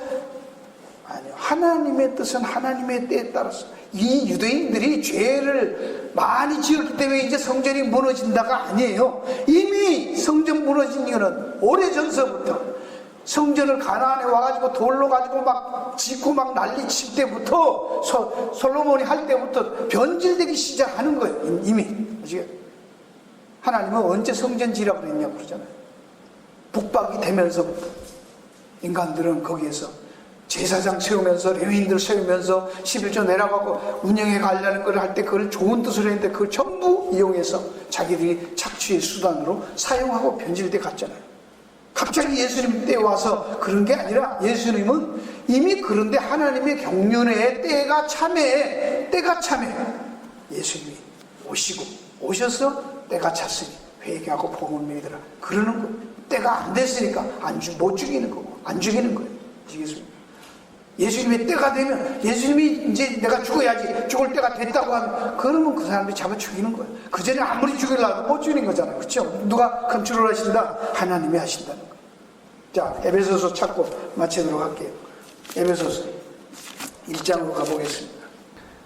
아니요. 하나님의 뜻은 하나님의 때에 따라서. 이 유대인들이 죄를 많이 지었기 때문에 이제 성전이 무너진다가 아니에요. 이미 성전 무너진 이유는 오래전서부터, 성전을 가나안에 와가지고 돌로 가지고 막 짓고 막 난리 칠 때부터, 솔로몬이 할 때부터 변질되기 시작하는 거예요. 이미. 아시겠어요? 하나님은 언제 성전 지라고 그랬냐고 그러잖아요. 북박이 되면서부터 인간들은 거기에서 제사장 세우면서 레위인들 세우면서 11조 내려가고 운영해 가려는 걸 할 때 그걸 좋은 뜻을 했는데 그걸 전부 이용해서 자기들이 착취의 수단으로 사용하고 변질돼 갔잖아요. 갑자기 예수님 때 와서 그런 게 아니라 예수님은 이미 그런데 하나님의 경륜의 때가 참해. 예수님이 오셔서 때가 찼으니 회개하고 복음을 믿으라 그러는 거예요. 때가 안 됐으니까 못 죽이는 거고 안 죽이는 거예요. 아시겠습니까? 예수님의 때가 되면 예수님이 이제 내가 죽어야지 죽을 때가 됐다고 하면 그러면 그 사람들이 잡아 죽이는 거예요. 그 전에 아무리 죽이려고 못 죽이는 거잖아요. 그렇죠? 누가 컨트롤 하신다? 하나님이 하신다는 거예요. 자, 에베소서 찾고 마치도록 할게요. 에베소서 1장으로 가보겠습니다.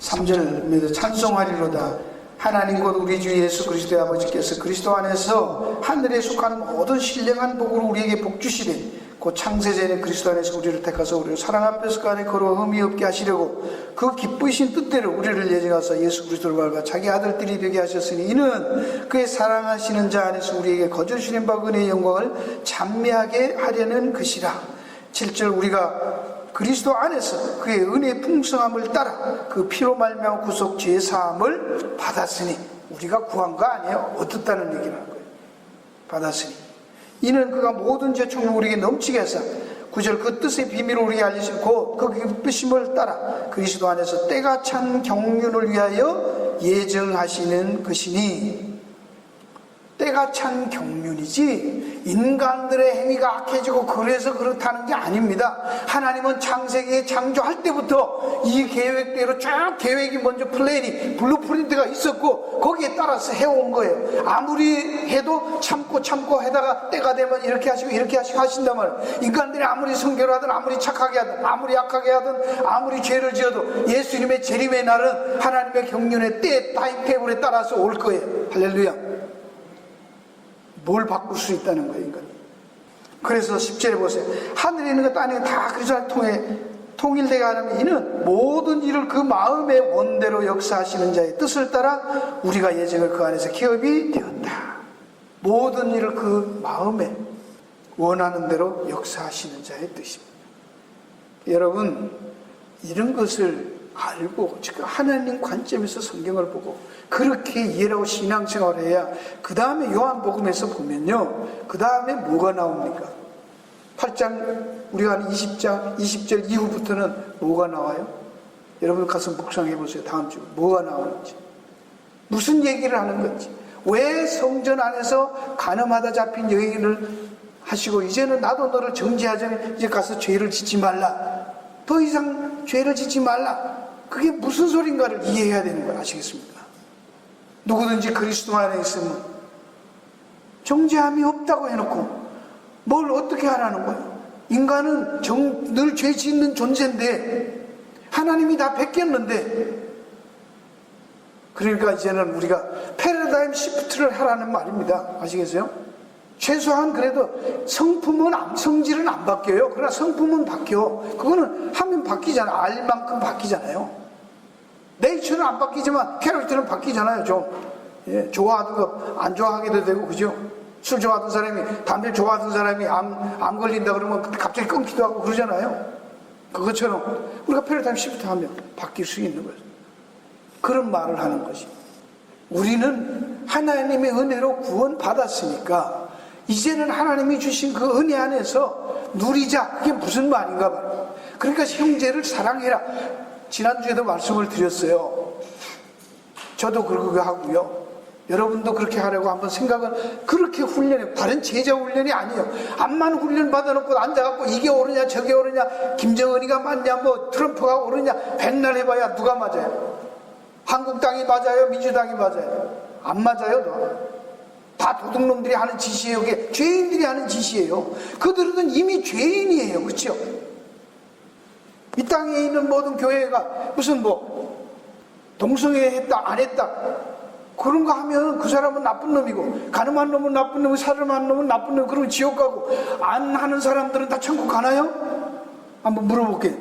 3절 찬송하리로다 하나님 곧 우리 주 예수 그리스도의 아버지께서 그리스도 안에서 하늘에 속한 모든 신령한 복으로 우리에게 복 주시되 곧 창세전에 그리스도 안에서 우리를 택하사 우리를 사랑 앞에서 그 안에 걸어 흠이 없게 하시려고 그 기쁘신 뜻대로 우리를 예정하사 예수 그리스도를 밟아 자기 아들들이 되게 하셨으니 이는 그의 사랑하시는 자 안에서 우리에게 거저 주신 바 은혜의 영광을 찬미하게 하려는 것이라. 7절 우리가 그리스도 안에서 그의 은혜의 풍성함을 따라 그 피로 말미암아 구속 죄사함을 받았으니 우리가 구한 거 아니에요. 얻었다는 얘기를 하는 거예요. 받았으니 이는 그가 모든 죄 총을 우리에게 넘치게 해서 9절 그 뜻의 비밀을 우리에게 알리시고 그 기쁘심을 따라 그리스도 안에서 때가 찬 경륜을 위하여 예정하시는 것이니 때가 찬 경륜이지 인간들의 행위가 악해지고 그래서 그렇다는 게 아닙니다. 하나님은 창세기에 창조할 때부터 이 계획대로 쫙 계획이 먼저 플랜이 블루프린트가 있었고 거기에 따라서 해온 거예요. 아무리 해도 참고 하다가 때가 되면 이렇게 하시고 이렇게 하시고 하신다면 인간들이 아무리 성결 하든 아무리 착하게 하든 아무리 약하게 하든 아무리 죄를 지어도 예수님의 재림의 날은 하나님의 경륜의 때 타임테이블에 따라서 올 거예요. 할렐루야. 뭘 바꿀 수 있다는 거예요, 인간이. 그래서 10절에 보세요. 하늘에 있는 것 땅에 다 그리스도를 통해 통일되게 하려면 이는 모든 일을 그 마음의 원대로 역사하시는 자의 뜻을 따라 우리가 예정을 그 안에서 기업이 되었다. 모든 일을 그 마음에 원하는 대로 역사하시는 자의 뜻입니다. 여러분, 이런 것을 알고 지금 하나님 관점에서 성경을 보고 그렇게 이해하고 신앙생활을 해야 그 다음에 요한복음에서 보면요 그 다음에 뭐가 나옵니까? 8장 우리가 하는 20절 이후부터는 뭐가 나와요? 여러분 가서 묵상해 보세요. 다음 주 뭐가 나오는지 무슨 얘기를 하는 건지 왜 성전 안에서 간음하다 잡힌 여인을 하시고 이제는 나도 너를 정죄하자니 이제 가서 죄를 짓지 말라 더 이상 죄를 짓지 말라 그게 무슨 소린가를 이해해야 되는 걸 아시겠습니까? 누구든지 그리스도 안에 있으면 정죄함이 없다고 해놓고 뭘 어떻게 하라는 거예요? 인간은 늘 죄 짓는 존재인데 하나님이 다 베꼈는데 그러니까 이제는 우리가 패러다임 시프트를 하라는 말입니다. 아시겠어요? 최소한 그래도 성질은 안 바뀌어요. 그러나 성품은 바뀌어. 그거는 하면 바뀌잖아요. 알 만큼 바뀌잖아요. 네이처는 안 바뀌지만 캐릭터는 바뀌잖아요. 좀 좋아하던 거 안 좋아하게도 되고 그죠? 술 좋아하던 사람이 담배 좋아하던 사람이 암 걸린다 그러면 갑자기 끊기도 하고 그러잖아요. 그것처럼 우리가 패러다임 시프트 하면 바뀔 수 있는 거죠. 그런 말을 하는 것이 우리는 하나님의 은혜로 구원 받았으니까 이제는 하나님이 주신 그 은혜 안에서 누리자. 그게 무슨 말인가 봐요. 그러니까 형제를 사랑해라. 지난주에도 말씀을 드렸어요. 저도 그렇게 하고요. 여러분도 그렇게 하려고 한번 생각은 그렇게 훈련해. 다른 제자 훈련이 아니에요. 암만 훈련 받아놓고 앉아갖고 이게 옳으냐 저게 옳으냐 김정은이가 맞냐 뭐 트럼프가 옳으냐 백날 해봐야 누가 맞아요? 한국당이 맞아요? 민주당이 맞아요? 안 맞아요. 다 도둑놈들이 하는 짓이에요. 그게 죄인들이 하는 짓이에요. 그들은 이미 죄인이에요. 그렇죠? 이 땅에 있는 모든 교회가 무슨 동성애 했다 안 했다 그런 거 하면 그 사람은 나쁜 놈이고 간음한 놈은 나쁜 놈이고 살인한 놈은 나쁜 놈이고 그러면 지옥 가고 안 하는 사람들은 다 천국 가나요? 한번 물어볼게요.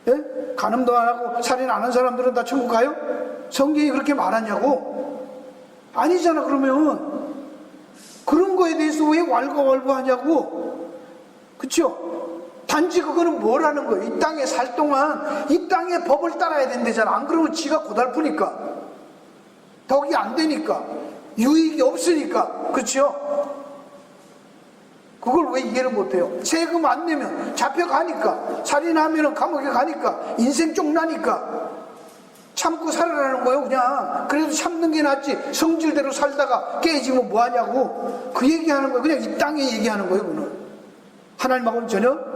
예? 간음도 안 하고 살인 안 하는 사람들은 다 천국 가요? 성경이 그렇게 말하냐고? 아니잖아. 그러면 그런 거에 대해서 왜 왈가왈부하냐고. 그쵸? 단지 그거는 뭐라는 거예요? 이 땅에 살 동안 이 땅의 법을 따라야 된다잖아. 안 그러면 지가 고달프니까, 덕이 안 되니까, 유익이 없으니까. 그렇죠? 그걸 왜 이해를 못해요? 세금 안 내면 잡혀가니까, 살인하면 감옥에 가니까, 인생 쪽나니까 참고 살아라는 거예요. 그냥 그래도 참는 게 낫지, 성질대로 살다가 깨지면 뭐하냐고, 그 얘기하는 거예요. 그냥 이 땅에 얘기하는 거예요. 그는 하나님하고는 전혀.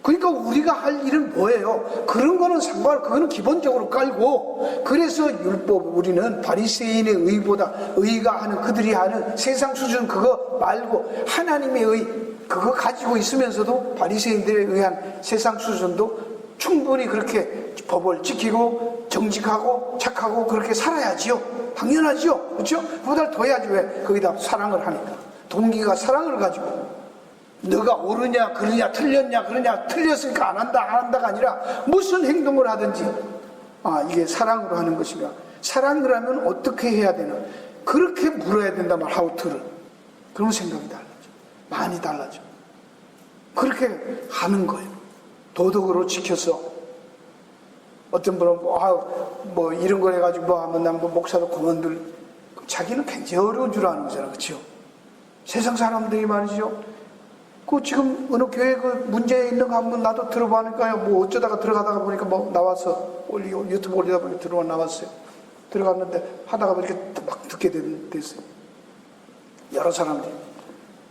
그러니까 우리가 할 일은 뭐예요? 그런 거는 그거는 기본적으로 깔고, 그래서 율법, 우리는 바리새인의 의보다, 의가 하는, 그들이 하는 세상 수준 그거 말고 하나님의 의, 그거 가지고 있으면서도 바리새인들에 의한 세상 수준도 충분히 그렇게 법을 지키고 정직하고 착하고 그렇게 살아야지요. 당연하지요. 그렇죠? 그보다 더 해야지. 왜? 거기다 사랑을 하니까. 동기가 사랑을 가지고, 너가 옳으냐 그러냐 틀렸냐 그러냐, 틀렸으니까 안 한다가 아니라 무슨 행동을 하든지 이게 사랑으로 하는 것이가, 사랑을 하면 어떻게 해야 되나, 그렇게 물어야 된다 말, 하우트를. 그러면 생각이 달라져. 많이 달라져. 그렇게 하는 거예요. 도덕으로 지켜서. 어떤 분은 뭐 이런 걸 해가지고 뭐 하면 난 뭐 목사도 그만둘, 자기는 굉장히 어려운 줄 아는 거잖아. 그렇죠? 세상 사람들이 말이죠, 그 지금 어느 교회 그 문제 있는 거 한번 나도 들어보니까요, 뭐 어쩌다가 들어가다가 보니까 뭐 나와서 유튜브 올리다 보니까 들어와 나왔어요. 들어갔는데 하다가 이렇게 막 듣게 됐어요. 여러 사람들이.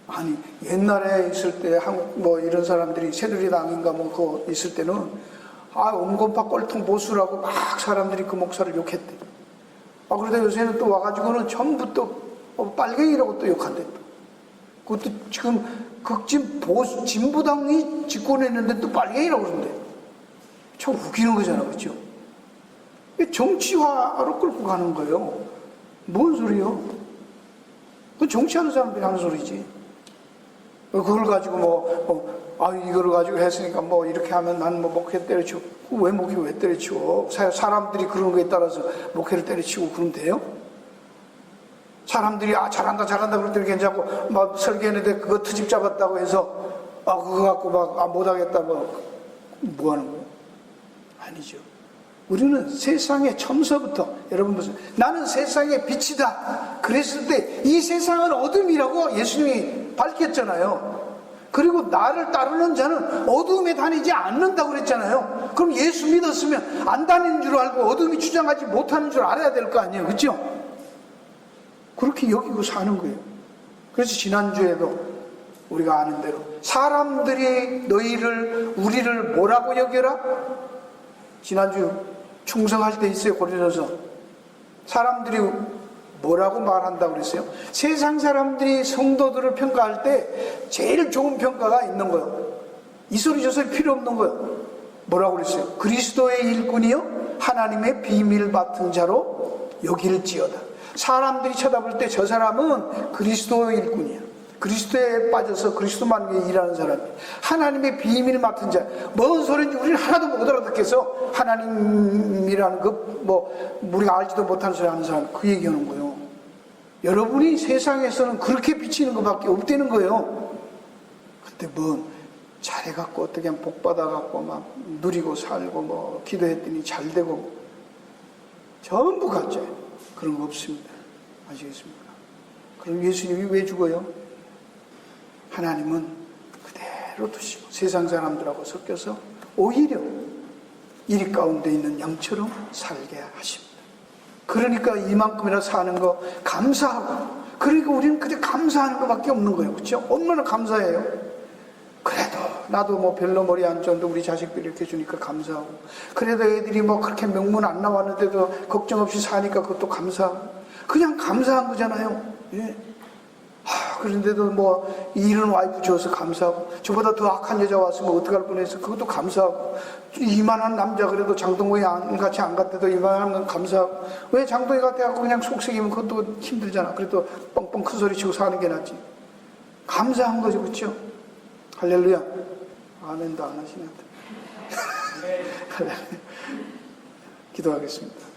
아니, 옛날에 있을 때 한국 뭐 이런 사람들이 새누리당인가 뭐 그거 있을 때는 온건파 꼴통 보수라고 막 사람들이 그 목사를 욕했대. 그러다 요새는 또 와가지고는 전부 또 빨갱이라고 또 욕한대. 그것도 지금 극진 보수 진보당이 집권했는데 또 빨갱이라고 그러는데, 참 웃기는 거잖아. 그렇죠? 정치화로 끌고 가는 거예요. 뭔 소리요? 그 정치하는 사람들이 하는 소리지. 그걸 가지고 이거를 가지고 했으니까 뭐 이렇게 하면 나는 뭐 목회 때려치고. 왜 목회 왜 때려치고? 사람들이 그런 거에 따라서 목회를 때려치고 그러면 돼요? 사람들이 잘한다 그럴 때는 괜찮고, 막 설계했는데 그거 트집 잡았다고 해서 그거 갖고 막 못하겠다 뭐 하는 거예요? 아니죠. 우리는 세상의 처음서부터, 여러분 무슨, 나는 세상의 빛이다 그랬을 때 이 세상은 어둠이라고 예수님이 밝혔잖아요. 그리고 나를 따르는 자는 어둠에 다니지 않는다고 그랬잖아요. 그럼 예수 믿었으면 안 다니는 줄 알고 어둠이 주장하지 못하는 줄 알아야 될 거 아니에요. 그렇죠? 그렇게 여기고 사는 거예요. 그래서 지난주에도 우리가 아는 대로 사람들이 우리를 뭐라고 여겨라? 지난주 충성할 때 있어요. 고린도서 사람들이 뭐라고 말한다고 그랬어요? 세상 사람들이 성도들을 평가할 때 제일 좋은 평가가 있는 거예요. 이 소리 저 소리 필요 없는 거예요. 뭐라고 그랬어요? 그리스도의 일꾼이요 하나님의 비밀 맡은 자로 여길지어다. 사람들이 쳐다볼 때 저 사람은 그리스도의 일꾼이야. 그리스도에 빠져서 그리스도만 위해 일하는 사람이, 하나님의 비밀 맡은 자. 뭔 소리인지 우리는 하나도 못 알아듣겠어. 하나님이라는 우리가 알지도 못하는 소리 하는 사람, 그 얘기하는 거예요. 여러분이 세상에서는 그렇게 비치는 것밖에 없다는 거예요. 근데 잘해갖고 어떻게 하면 복 받아갖고 막 누리고 살고 기도했더니 잘 되고, 전부 가짜예요. 그런 거 없습니다. 아시겠습니까? 그럼 예수님이 왜 죽어요? 하나님은 그대로 두시고 세상 사람들하고 섞여서 오히려 일 가운데 있는 양처럼 살게 하십니다. 그러니까 이만큼이나 사는 거 감사하고, 그러니까 우리는 그때 감사하는 것밖에 없는 거예요. 그렇죠? 얼마나 감사해요. 그래도 나도 별로 머리 안 줬는데 우리 자식들이 이렇게 주니까 감사하고, 그래도 애들이 그렇게 명문 안 나왔는데도 걱정 없이 사니까 그것도 감사하고, 그냥 감사한 거잖아요. 예. 그런데도 이런 와이프 줘서 감사하고, 저보다 더 악한 여자 왔으면 어떡할 뻔했어. 그것도 감사하고, 이만한 남자 그래도 장동건이 같이 안 갔대도 이만한 건 감사하고, 왜 장동건이 같아갖고 그냥 속색이면 그것도 힘들잖아. 그래도 뻥뻥 큰 소리 치고 사는 게 낫지. 감사한 거죠. 그렇죠? 할렐루야. 아멘도 안 하시네. 기도하겠습니다.